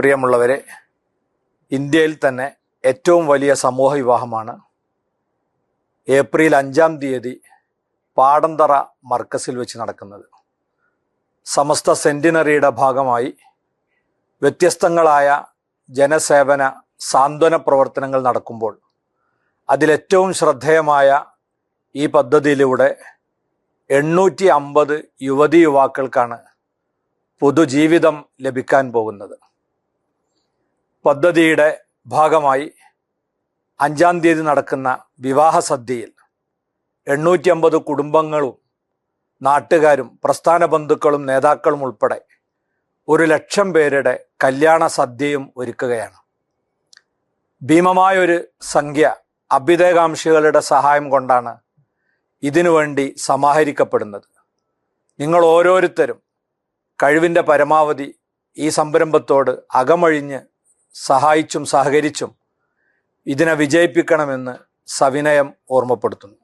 പ്രിയമുള്ളവരെ, ഇന്ത്യയിൽ തന്നെ ഏറ്റവും വലിയ സമൂഹ വിവാഹമാണ് ഏപ്രിൽ 5-ാം തീയതി പാടന്തറ മർക്കസിൽ വെച്ച് നടക്കുന്നത്. സമസ്ത സെന്റിനറിയുടെ ഭാഗമായി വ്യത്യസ്തങ്ങളായ ജനസേവന സാന്ത്വന പ്രവർത്തനങ്ങൾ നടക്കുമ്പോൾ അതിലേറ്റവും ശ്രദ്ധേയമായ ഈ പദ്ധതിയിലൂടെ 850 യുവതി യുവാക്കൾക്കാണ് പൊതുജീവിതം ലഭിക്കാൻ പോകുന്നത്. പദ്ധതിയുടെ ഭാഗമായി 5-ാം തീയതി നടക്കുന്ന വിവാഹ സദ്യയിൽ 850 കുടുംബങ്ങളും നാട്ടുകാരും പ്രസ്ഥാന ബന്ധുക്കളും നേതാക്കളും ഉൾപ്പെടെ 1,00,000 പേരുടെ കല്യാണ സദ്യയും ഒരുക്കുകയാണ്. ഭീമമായൊരു സംഖ്യ അഭ്യുദയകാംക്ഷികളുടെ സഹായം കൊണ്ടാണ് ഇതിനുവേണ്ടി സമാഹരിക്കപ്പെടുന്നത്. നിങ്ങൾ ഓരോരുത്തരും കഴിവിൻ്റെ പരമാവധി ഈ സംരംഭത്തോട് അകമഴിഞ്ഞ് സഹായിച്ചും സഹകരിച്ചും ഇതിനെ വിജയിപ്പിക്കണമെന്ന് സവിനയം ഓർമ്മപ്പെടുത്തുന്നു.